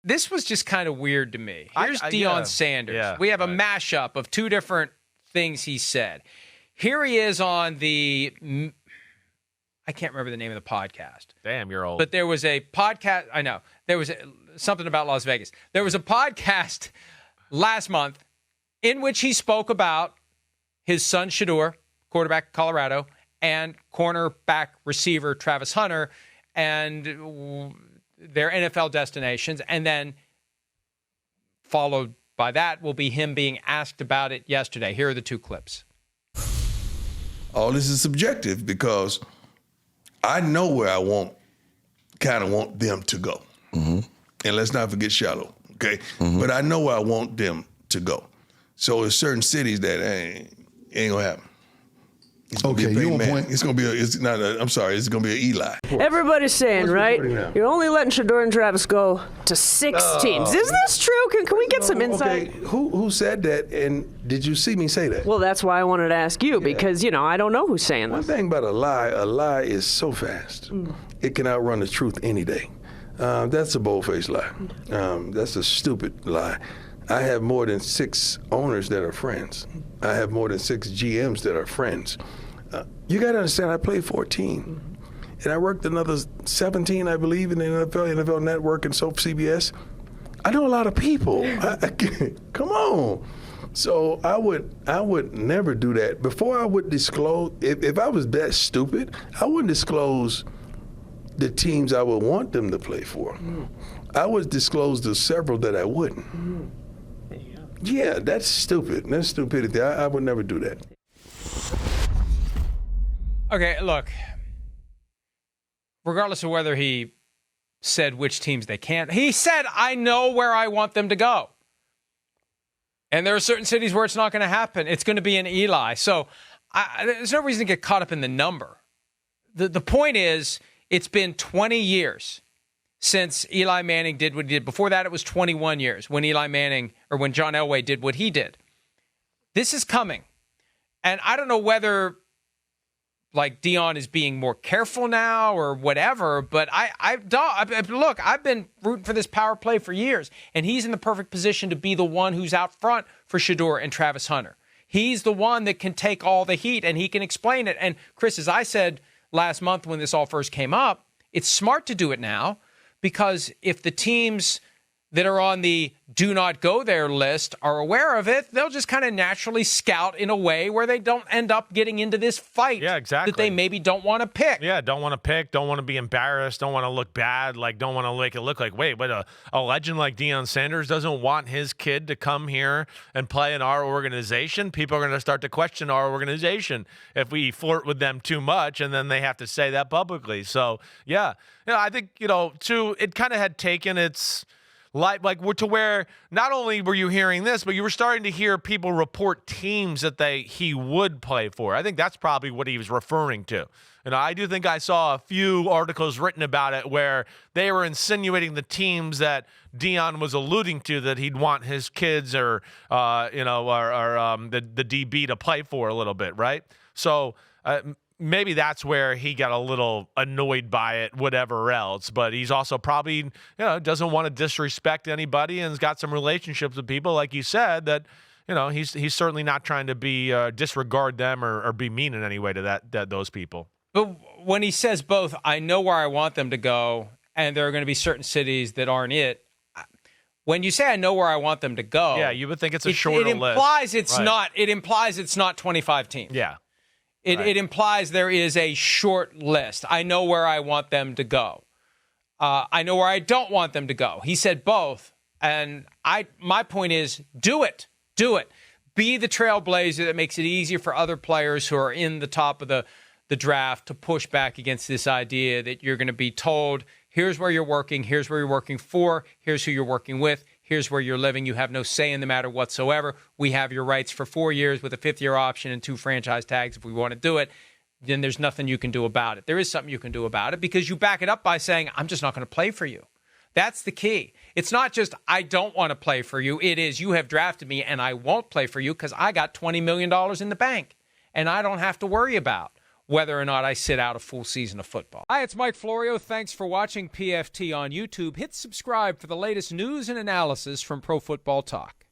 this was just kind of weird to me. Here's Deion Sanders. Yeah, we have a mashup of two different things he said. Here he is on the, I can't remember the name of the podcast. Damn, you're old. But there was a podcast, I know. There was something about Las Vegas. There was a podcast last month in which he spoke about his son Shedeur, quarterback of Colorado, and cornerback receiver Travis Hunter, and their NFL destinations. And then followed by that will be him being asked about it yesterday. Here are the two clips. All this is subjective because I know where I want them to go. Mm-hmm. And let's not forget Shallow, okay? Mm-hmm. But I know where I want them to go. So there's certain cities that ain't gonna happen. Okay, you on point. It's gonna be it's gonna be an Eli. Everybody's saying, right? You're only letting Shedeur and Travis go to 6 teams. Is this true? Can we get some insight? Okay, who said that, and did you see me say that? Well, that's why I wanted to ask you, because, I don't know who's saying One this. thing about a lie is so fast. It can outrun the truth any day. That's a bold-faced lie. That's a stupid lie. I have more than 6 owners that are friends. I have more than 6 GMs that are friends. You got to understand, I played 14. And I worked another 17, I believe, in the NFL Network and SOAP CBS. I know a lot of people. Come on. So I would never do that. Before I would disclose, if I was that stupid, I wouldn't disclose the teams I would want them to play for. I would disclose the several that I wouldn't. Yeah, that's stupid. That's stupidity. I would never do that. Okay, look. Regardless of whether he said which teams they can't, he said, I know where I want them to go. And there are certain cities where it's not going to happen. It's going to be an Eli. So there's no reason to get caught up in the number. The point is, it's been 20 years since Eli Manning did what he did. Before that, it was 21 years when Eli Manning, or when John Elway did what he did. This is coming. And I don't know whether, like, Deion is being more careful now or whatever, but look, I've been rooting for this power play for years, and he's in the perfect position to be the one who's out front for Shedeur and Travis Hunter. He's the one that can take all the heat, and he can explain it. And, Chris, as I said last month when this all first came up, it's smart to do it now, because if the teams that are on the do not go there list are aware of it, they'll just kind of naturally scout in a way where they don't end up getting into this fight that they maybe don't want to pick. Yeah, don't want to pick, don't want to be embarrassed, don't want to look bad, like don't want to make it look like, wait, but a legend like Deion Sanders doesn't want his kid to come here and play in our organization. People are going to start to question our organization if we flirt with them too much, and then they have to say that publicly. So, yeah, I think, it kind of had taken its like to where not only were you hearing this, but you were starting to hear people report teams that he would play for. I think that's probably what he was referring to. And I do think I saw a few articles written about it where they were insinuating the teams that Deion was alluding to that he'd want his kids or the DB to play for a little bit, right? So maybe that's where he got a little annoyed by it, whatever else. But he's also probably, doesn't want to disrespect anybody and has got some relationships with people, like you said, that, he's certainly not trying to be disregard them or be mean in any way to those people. But when he says both, I know where I want them to go, and there are going to be certain cities that aren't it. When you say I know where I want them to go, yeah, you would think it's a shorter list. It implies it's not. It implies it's not 25 teams. Yeah. It implies there is a short list. I know where I want them to go. I know where I don't want them to go. He said both. And my point is, do it. Do it. Be the trailblazer that makes it easier for other players who are in the top of the draft to push back against this idea that you're going to be told, here's where you're working, here's where you're working for, here's who you're working with, here's where you're living. You have no say in the matter whatsoever. We have your rights for 4 years with a 5th-year option and 2 franchise tags if we want to do it. Then there's nothing you can do about it. There is something you can do about it because you back it up by saying, I'm just not going to play for you. That's the key. It's not just, I don't want to play for you. It is, you have drafted me and I won't play for you because I got $20 million in the bank and I don't have to worry about whether or not I sit out a full season of football. Hi, it's Mike Florio. Thanks for watching PFT on YouTube. Hit subscribe for the latest news and analysis from Pro Football Talk.